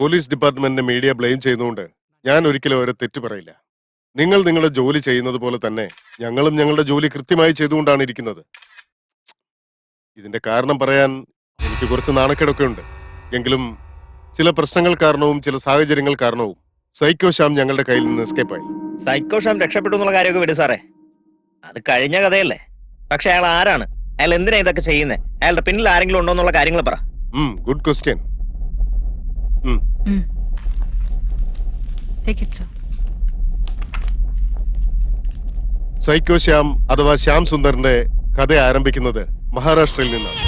Police ഡിപ്പാർട്ട്മെന്റിനെ media blame ചെയ്യുന്നതുകൊണ്ട് ഞാൻ ഒരിക്കലും അവരെ തെറ്റു പറയില്ല. നിങ്ങൾ നിങ്ങളുടെ ജോലി ചെയ്യുന്നത് പോലെ തന്നെ ഞങ്ങളും ഞങ്ങളുടെ ജോലി കൃത്യമായി ചെയ്തുകൊണ്ടാണ് ഇരിക്കുന്നത്. ഇതിന്റെ കാരണം പറയാൻ എനിക്ക് കുറച്ച് നാണക്കേടൊക്കെ ഉണ്ട്. എങ്കിലും ചില പ്രശ്നങ്ങൾ കാരണവും ചില സാഹചര്യങ്ങൾ കാരണവും സൈക്കോ ശ്യാം ഞങ്ങളുടെ കയ്യിൽ നിന്ന് എസ്കേപ്പായി. സൈക്കോ ശ്യാം രക്ഷപ്പെട്ടു എന്നുള്ള കാര്യമൊക്കെ വിട് സാറേ, അത് കഴിഞ്ഞ കഥയല്ലേ. പക്ഷെ അയാൾ ആരാണ്? അയാൾ എന്തിനാ ഇതൊക്കെ ചെയ്യുന്നത്? അയാളുടെ പിന്നിൽ ആരെങ്കിലും ഉണ്ടോ എന്നുള്ള കാര്യങ്ങൾ പറ. Good question. സൈക്കോ ശ്യാം അഥവാ ശ്യാം സുന്ദറിന്റെ കഥ ആരംഭിക്കുന്നത് മഹാരാഷ്ട്രയിൽ നിന്നാണ്.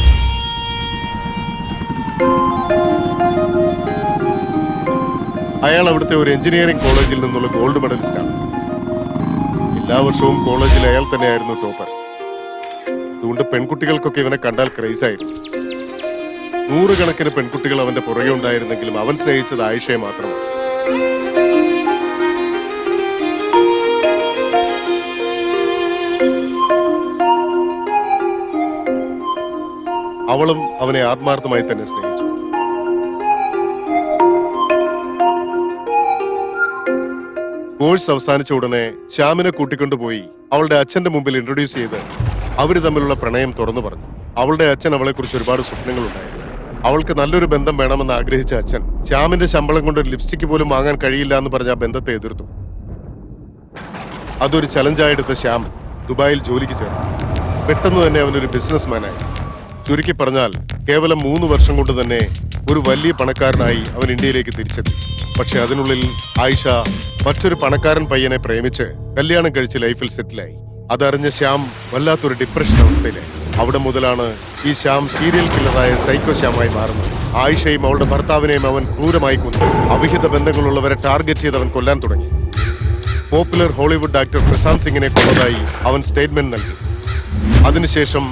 അയാൾ അവിടുത്തെ ഒരു എഞ്ചിനീയറിംഗ് കോളേജിൽ നിന്നുള്ള ഗോൾഡ് മെഡലിസ്റ്റാണ്. എല്ലാ വർഷവും കോളേജിൽ അയാൾ തന്നെയായിരുന്നു ടോപ്പർ. അതുകൊണ്ട് പെൺകുട്ടികൾക്കൊക്കെ ഇവനെ കണ്ടാൽ ക്രൈസായിരുന്നു. 100 കണക്കിന് പെൺകുട്ടികൾ അവന്റെ പുറകെ ഉണ്ടായിരുന്നെങ്കിലും അവൻ സ്നേഹിച്ചത് ആയിഷയെ മാത്രമാണ്. അവളും അവനെ ആത്മാർത്ഥമായി തന്നെ സ്നേഹിച്ചു. കോഴ്സ് അവസാനിച്ച ഉടനെ ശ്യാമിനെ കൂട്ടിക്കൊണ്ടുപോയി അവളുടെ അച്ഛന്റെ മുമ്പിൽ ഇൻട്രൊഡ്യൂസ് ചെയ്ത് അവര് തമ്മിലുള്ള പ്രണയം തുറന്നു പറഞ്ഞു. അവളുടെ അച്ഛൻ അവളെ കുറിച്ച് ഒരുപാട് സ്വപ്നങ്ങളുണ്ടായിരുന്നു. അവൾക്ക് നല്ലൊരു ബന്ധം വേണമെന്ന് ആഗ്രഹിച്ച അച്ഛൻ ശ്യാമിന്റെ ശമ്പളം കൊണ്ട് ഒരു ലിപ്സ്റ്റിക് പോലും വാങ്ങാൻ കഴിയില്ല എന്ന് പറഞ്ഞ ആ ബന്ധത്തെ എതിർത്തു. അതൊരു ചലഞ്ചായെടുത്ത ശ്യാം ദുബായിൽ ജോലിക്ക് ചേർന്നു. പെട്ടെന്ന് തന്നെ അവനൊരു ബിസിനസ്മാനായി. ചുരുക്കി പറഞ്ഞാൽ കേവലം 3 വർഷം കൊണ്ട് തന്നെ ഒരു വലിയ പണക്കാരനായി അവൻ ഇന്ത്യയിലേക്ക് തിരിച്ചെത്തി. പക്ഷെ അതിനുള്ളിൽ ആയിഷ മറ്റൊരു പണക്കാരൻ പയ്യനെ പ്രേമിച്ച് കല്യാണം കഴിച്ച് ലൈഫിൽ സെറ്റിലായി. അതറിഞ്ഞ ശ്യാം വല്ലാത്തൊരു ഡിപ്രഷൻ അവസ്ഥയിലായി. അവിടെ മുതലാണ് ഈ ശ്യാം സീരിയൽ കില്ലറായ സൈക്കോ ശ്യാമായി മാറുന്നത്. ആയിഷയും അവളുടെ ഭർത്താവിനെയും അവൻ ക്രൂരമായി കൊന്നു. അവിഹിത ബന്ധങ്ങളുള്ളവരെ ടാർഗറ്റ് ചെയ്ത് അവൻ കൊല്ലാൻ തുടങ്ങി. പോപ്പുലർ ഹോളിവുഡ് ആക്ടർ പ്രശാന്ത് സിംഗിനെ കൊന്നതായി അവൻ സ്റ്റേറ്റ്മെന്റ് നൽകി. അതിനുശേഷം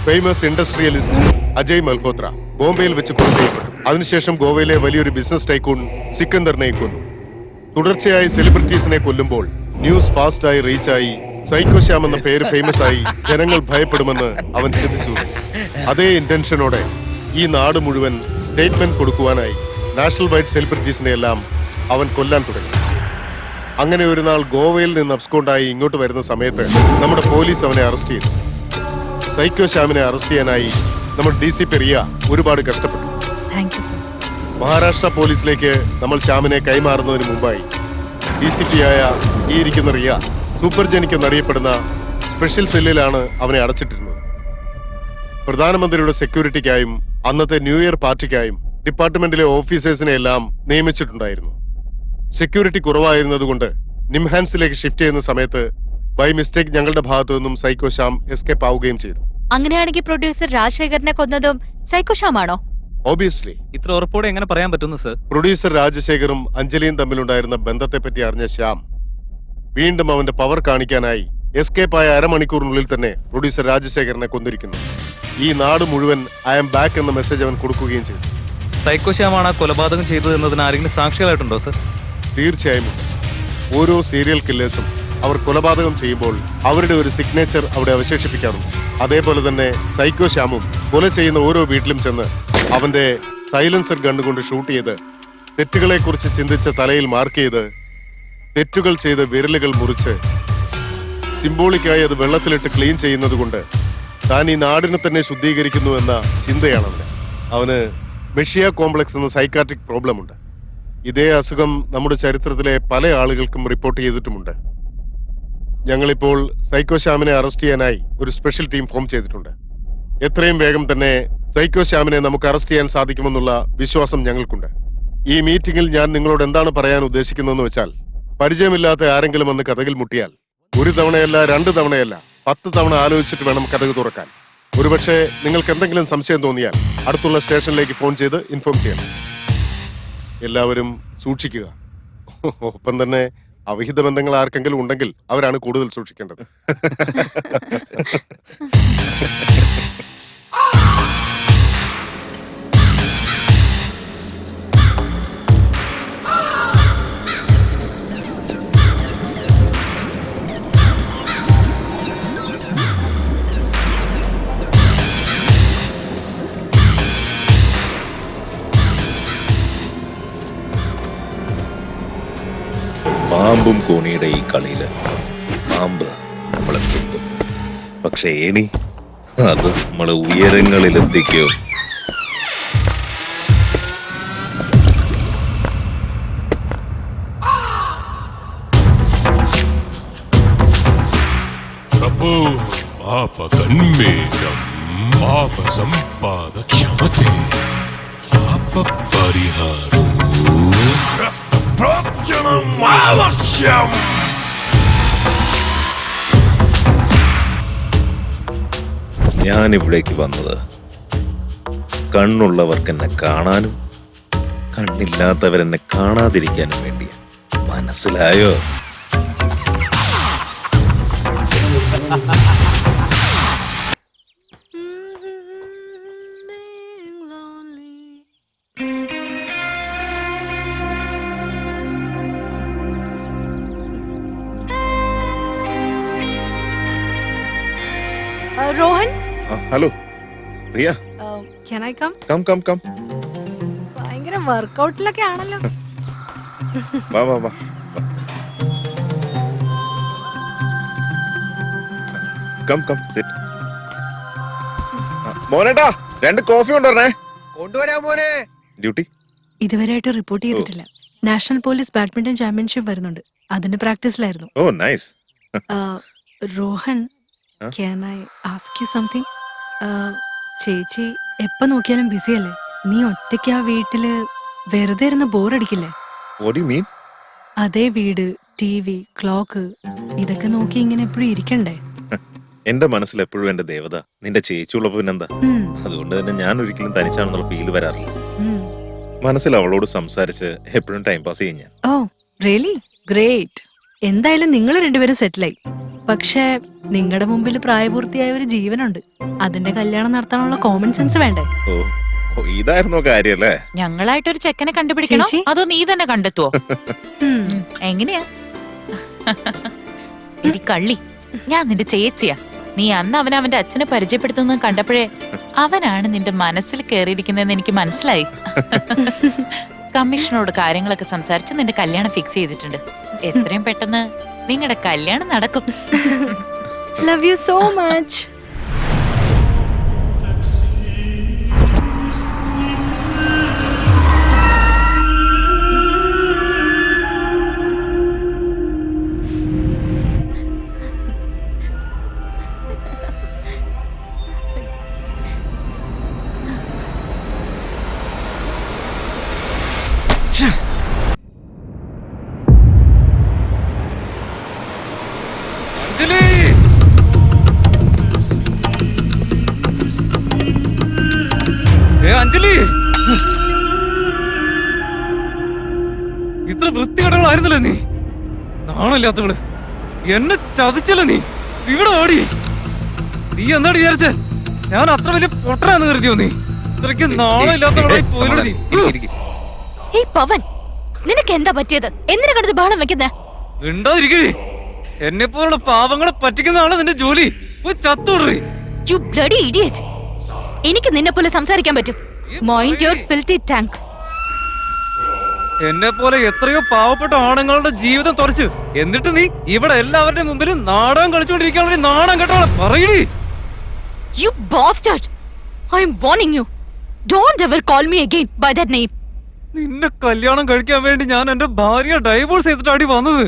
ഫേമസ് ഇൻഡസ്ട്രിയലിസ്റ്റ് അജയ് മൽഹോത്ര ബോംബെയിൽ വെച്ച് കൊല ചെയ്യപ്പെട്ടു. അതിനുശേഷം ഗോവയിലെ വലിയൊരു ബിസിനസ് ടൈക്കൂൺ സിക്കന്ദറിനെ കൊന്നു. തുടർച്ചയായി സെലിബ്രിറ്റീസിനെ കൊല്ലുമ്പോൾ ന്യൂസ് ഫാസ്റ്റായി റീച്ചായി സൈക്കോ ശ്യാം എന്ന പേര് ഫേമസ് ആയി ജനങ്ങൾ ഭയപ്പെടുമെന്ന് അവൻ ചിന്തിച്ചു. അതേ ഇന്റൻഷനോടെ ഈ നാട് മുഴുവൻ സ്റ്റേറ്റ്മെന്റ് കൊടുക്കുവാനായി നാഷണൽ വൈഡ് സെലിബ്രിറ്റീസിനെ എല്ലാം അവൻ കൊല്ലാൻ തുടങ്ങി. അങ്ങനെ ഒരു നാൾ ഗോവയിൽ നിന്ന് അബ്സ്കോണ്ടായി ഇങ്ങോട്ട് വരുന്ന സമയത്ത് നമ്മുടെ പോലീസ് അവനെ അറസ്റ്റ് ചെയ്തു. സൈക്കോ ശ്യാമിനെ അറസ്റ്റ് ചെയ്യാനായി നമ്മുടെ DCP റിയ ഒരുപാട് കഷ്ടപ്പെട്ടു. മഹാരാഷ്ട്ര പോലീസിലേക്ക് നമ്മൾ ശ്യാമിനെ കൈമാറുന്നതിന് മുമ്പായി DCP ആയ ഈ ഇരിക്കുന്ന റിയ സൂപ്പർ ജനിക്ക് എന്നറിയപ്പെടുന്ന സ്പെഷ്യൽ സെല്ലിലാണ് അവനെ അടച്ചിട്ടിരുന്നത്. പ്രധാനമന്ത്രിയുടെ സെക്യൂരിറ്റിക്കായും അന്നത്തെ ന്യൂ ഇയർ പാർട്ടിക്കായും ഡിപ്പാർട്ട്മെന്റിലെ ഓഫീസേഴ്സിനെ എല്ലാം നിയമിച്ചിട്ടുണ്ടായിരുന്നു. സെക്യൂരിറ്റി കുറവായിരുന്നതുകൊണ്ട് നിംഹാൻസിലേക്ക് ഷിഫ്റ്റ് ചെയ്യുന്ന സമയത്ത് ബൈ മിസ്റ്റേക്ക് ഞങ്ങളുടെ ഭാഗത്തു നിന്നും സൈക്കോ ശ്യാം എസ്കേപ്പ് ആവുകയും ചെയ്തു. അങ്ങനെയാണെങ്കിൽ പ്രൊഡ്യൂസർ രാജശേഖരനെ കൊന്നതും സൈക്കോ ശ്യാം ആണോ? ഓബിയസ്ലി. ഇത്ര ഉറപ്പോടെ എങ്ങനെ പറയാൻ പറ്റുന്നു സർ? പ്രൊഡ്യൂസർ രാജശേഖറും അഞ്ജലിയും തമ്മിലുണ്ടായിരുന്ന ബന്ധത്തെ പറ്റി അറിഞ്ഞ ശ്യാം വീണ്ടും അവന്റെ പവർ കാണിക്കാനായി എസ്കേപ്പ് ആയ അരമണിക്കൂറിനുള്ളിൽ തന്നെ പ്രൊഡ്യൂസർ രാജശേഖരനെ കൊന്നിരിക്കുന്നു. ഈ നാട് മുഴുവൻ ഐ ആം ബാക്ക് എന്ന മെസ്സേജ് അവൻ കൊടുക്കുകയും ചെയ്തു. സൈക്കോ ശ്യാമാണ് കൊലപാതകം ചെയ്തത് എന്നതിന് ആരെങ്കിലും സാക്ഷികളായിട്ടുണ്ടോ സർ? തീർച്ചയായും. ഓരോ സീരിയൽ കില്ലേഴ്സും അവർ കൊലപാതകം ചെയ്യുമ്പോൾ അവരുടെ ഒരു സിഗ്നേച്ചർ അവിടെ അവശേഷിപ്പിക്കാറുണ്ട്. അതേപോലെ തന്നെ സൈക്കോ ശ്യാമും കൊല ചെയ്യുന്ന ഓരോ വീട്ടിലും ചെന്ന് അവന്റെ സൈലൻസർ ഗണ്ണുകൊണ്ട് ഷൂട്ട് ചെയ്ത് തെറ്റുകളെ കുറിച്ച് ചിന്തിച്ച തലയിൽ മാർക്ക് ചെയ്ത് തെറ്റുകൾ ചെയ്ത് വിരലുകൾ മുറിച്ച് സിംബോളിക്കായി അത് വെള്ളത്തിലിട്ട് ക്ലീൻ ചെയ്യുന്നത് കൊണ്ട് താൻ ഈ നാടിനെ തന്നെ ശുദ്ധീകരിക്കുന്നു എന്ന ചിന്തയാണ് അവന് മെഷിയ കോംപ്ലക്സ് എന്ന സൈക്കാട്രിക് പ്രോബ്ലം ഉണ്ട്. ഇതേ അസുഖം നമ്മുടെ ചരിത്രത്തിലെ പല ആളുകൾക്കും റിപ്പോർട്ട് ചെയ്തിട്ടുമുണ്ട്. ഞങ്ങളിപ്പോൾ സൈക്കോ ശ്യാമിനെ അറസ്റ്റ് ചെയ്യാനായി ഒരു സ്പെഷ്യൽ ടീം ഫോം ചെയ്തിട്ടുണ്ട്. എത്രയും വേഗം തന്നെ സൈക്കോ ശ്യാമിനെ നമുക്ക് അറസ്റ്റ് ചെയ്യാൻ സാധിക്കുമെന്നുള്ള വിശ്വാസം ഞങ്ങൾക്കുണ്ട്. ഈ മീറ്റിംഗിൽ ഞാൻ നിങ്ങളോട് എന്താണ് പറയാൻ ഉദ്ദേശിക്കുന്നതെന്ന് വെച്ചാൽ, പരിചയമില്ലാത്ത ആരെങ്കിലും വന്ന് കഥകിൽ മുട്ടിയാൽ 1 തവണയല്ല 2 തവണയല്ല 10 തവണ ആലോചിച്ചിട്ട് വേണം കഥക് തുറക്കാൻ. ഒരുപക്ഷെ നിങ്ങൾക്ക് എന്തെങ്കിലും സംശയം തോന്നിയാൽ അടുത്തുള്ള സ്റ്റേഷനിലേക്ക് ഫോൺ ചെയ്ത് ഇൻഫോം ചെയ്യണം. എല്ലാവരും സൂക്ഷിക്കുക. ഒപ്പം തന്നെ അവിഹിത ബന്ധങ്ങൾ ആർക്കെങ്കിലും ഉണ്ടെങ്കിൽ അവരാണ് കൂടുതൽ സൂക്ഷിക്കേണ്ടത്. പാമ്പും കോണിയുടെ ഈ കളിയില് പാമ്പ് നമ്മളെ കുത്തും, പക്ഷെ ഏണി അത് നമ്മളെ ഉയരങ്ങളിലെത്തിക്കും. प्रभो पापकन्मेषं पापसम्पादक्षमते पापपरिहारो प्रक्षणम् आवश्यम्. ഞാനിവിടേക്ക് വന്നത് കണ്ണുള്ളവർക്ക് എന്നെ കാണാനും കണ്ണില്ലാത്തവരെന്നെ കാണാതിരിക്കാനും വേണ്ടിയാ. മനസ്സിലായോ? Rohan, hello Riya, can I come? Come come come, ഭയങ്കര വർക്കൗട്ടിലൊക്കെ ആണല്ലോ. വാ വാ വാ. Come come sit. മോനേട്ടാ 2 കോഫി കൊണ്ടുവരണേ. കൊണ്ടുവരാ മോനെ. ഡ്യൂട്ടി ഇതുവരെയായിട്ട് റിപ്പോർട്ട് ചെയ്തിട്ടില്ല. നാഷണൽ പോലീസ് ബാഡ്മിന്റൺ ചാമ്പ്യൻഷിപ്പ് വരുന്നുണ്ട്, അതിന്റെ പ്രാക്ടീസിലായിരുന്നു. ഓ nice. Rohan, can I ask you something? ചേച്ചി എപ്പോ നോക്കിയാലും ബിസി അല്ലേ? നീ ഒറ്റയ്ക്ക് ആ വീട്ടില് വെറുതെ ഇരുന്ന് ബോറടിക്കില്ലേ? What you mean? അതേ വീട്, TV, ക്ലോക്ക്, ഇതൊക്കെ നോക്കി ഇങ്ങനെ എപ്പോഴും ഇരിക്കണ്ടേ? എന്റെ മനസ്സിൽ എപ്പോഴും എന്റെ ദേവത നിന്റെ ചേച്ചിയുള്ളപ്പോ പിന്നെന്താ. അതുകൊണ്ട് തന്നെ ഞാൻ ഒരിക്കലും തനിച്ചാണെന്നുള്ള ഫീൽ വരാറില്ല. മനസ്സിൽ അവളോട് സംസാരിച്ച് എപ്പോഴും ടൈം പാസ് ചെയ്യും ഞാൻ. Oh really great. എന്തായാലും നിങ്ങൾ രണ്ടുപേരും സെറ്റിലായി. പക്ഷേ നിങ്ങളുടെ മുമ്പിൽ പ്രായപൂർത്തിയായ ഒരു ജീവനുണ്ട്. അതിന്റെ കല്യാണം നടത്താനുള്ള കോമൺ സെൻസ് വേണ്ടേ? ഓ ഓ, ഇതായിരുന്നോ കാര്യല്ലേ? ഞങ്ങളായിട്ടൊരു ചെക്കനെ കണ്ടുപിടിക്കണോ ചേച്ചി? അതോ നീ തന്നെ കണ്ടെത്തുവോ? എങ്ങനെയാ? എടി കള്ളി, ഞാൻ നിന്റെ ചേച്ചിയാ. നീ അന്ന് അവന്റെ അച്ഛനെ പരിചയപ്പെടുത്തുന്നത് കണ്ടപ്പോഴേ അവനാണ് നിന്റെ മനസ്സിൽ കയറിയിരിക്കുന്നതെന്ന് എനിക്ക് മനസ്സിലായി. കമ്മീഷനോട് കാര്യങ്ങളൊക്കെ സംസാരിച്ച് നിന്റെ കല്യാണം ഫിക്സ് ചെയ്തിട്ടുണ്ട്. എത്രയും പെട്ടെന്ന് നിങ്ങളുടെ കല്യാണം നടക്കും. Love you so much. Anjali, ഇത്ര വൃത്തികെട്ടവളായിരുന്നല്ലേ നീ? നാണമില്ലാത്തവള്, എന്നെ ചതിച്ചല്ലേ നീ? ഇവിടെ ഓടി. നീ എന്താടി വിചാരിച്ചേ? ഞാൻ അത്ര വലിയ പൊട്ടനാന്ന് കരുതിയോ നീ? ഇത്രയ്ക്ക് നാണമില്ലാത്തവളായി പോയില്ലേ നീ? പവൻ, നിനക്ക് എന്താ പറ്റിയത്? എന്തിനാ കിടന്ന് ബഹളം വെക്കുന്നേ? ഉണ്ടാതിരിക്കണേ. എന്നെ പോലുള്ള പാവങ്ങളെ പറ്റിക്കുന്നതാണ് നിന്റെ ജോലി. പോയി ചത്തോടറി. You bloody idiot. എനിക്ക് നിന്നെ പോലെ സംസാരിക്കാൻ പറ്റും. Mind your filthy tank. എന്നെ പോലെ എത്രയോ പാവപ്പെട്ട ആണുങ്ങളുടെ ജീവിതം തുറച്ച് എന്നിട്ട് നീ ഇവിടെ എല്ലാവരുടെ മുമ്പിലും നാടകം കളിച്ചുകൊണ്ടിരിക്കാനുള്ള നാടകം കേട്ടോളെ പറയടി. You bastard. I am warning you. Don't ever call me again by that name. നിന്നെ കല്യാണം കഴിക്കാൻ വേണ്ടി ഞാൻ എന്റെ ഭാര്യ ഡൈവോഴ്സ് ചെയ്തിട്ടാടി വന്നത്.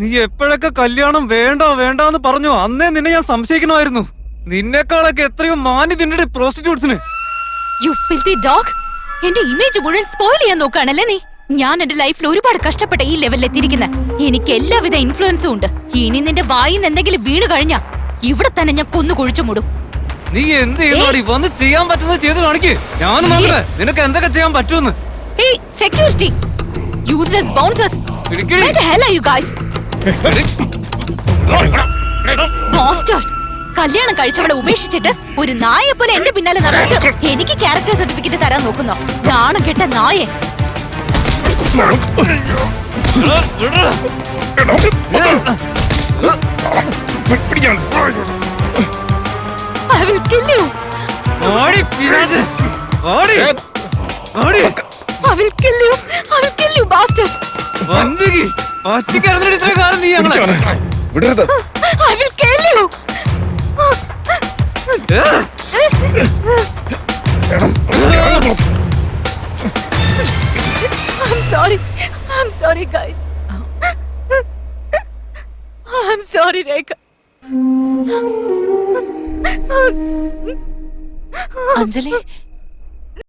നീ എപ്പോഴൊക്കെ കല്യാണം വേണ്ട വേണ്ടെന്ന് പറഞ്ഞു അന്നേ നിന്നെ ഞാൻ സംശയിക്കണമായിരുന്നു. നിന്നെക്കാളൊക്കെ എത്രയോ മാന്യ നിന്റെ പ്രോസ്റ്റിറ്റ്യൂട്ട്സിന്. You filthy dog. എന്റെ ഇമേജ് മുഴുവൻ സ്പോയിൽ ചെയ്യാൻ നോക്കുകയാണല്ലേ നീ? ഞാൻ എന്റെ ലൈഫിൽ ഒരുപാട് കഷ്ടപ്പെട്ട ഈ ലെവലിൽ എത്തിയിരിക്കുന്നത്. എനിക്ക് എല്ലാവിധ ഇൻഫ്ലുവൻസും ഉണ്ട്. ഇനി നിന്റെ വായിന്ന് എന്തെങ്കിലും വീണ് കഴിഞ്ഞാ ഇവിടെ തന്നെ ഞാൻ കൊന്നു കുഴിച്ചു മൂടും. നീ എന്ത് ചെയ്യുന്നോടി? വന്ന് ചെയ്യാൻ പറ്റുന്നത് ചെയ്ത് കാണിക്ക്. ഞാൻ നോക്കട്ടെ നിനക്ക് എന്തൊക്കെ ചെയ്യാൻ പറ്റുമെന്ന്. Hey, security. Useless bouncers. Where the hell are you guys? Bastard. കല്യാണം കഴിച്ചവളെ ഉപേക്ഷിച്ചിട്ട് ഒരു നായെ പോലെ എന്റെ പിന്നാലെ നടന്നിട്ട് എനിക്ക് ക്യാരക്ടർ സർട്ടിഫിക്കറ്റ് തരാൻ നോക്കുന്നോ? നാണം കെട്ട നായെ. I will kill you. ഓടി പിരാജ്. ഓടി. ഓടി. I will kill you. I will kill you, bastard. ഒറ്റയ്ക്കായിരുന്നു ഇത്രയും കാലം നീ ഞങ്ങളെ വിടരുത്. I will kill you. I'm sorry guys. I'm sorry Rekha. Anjali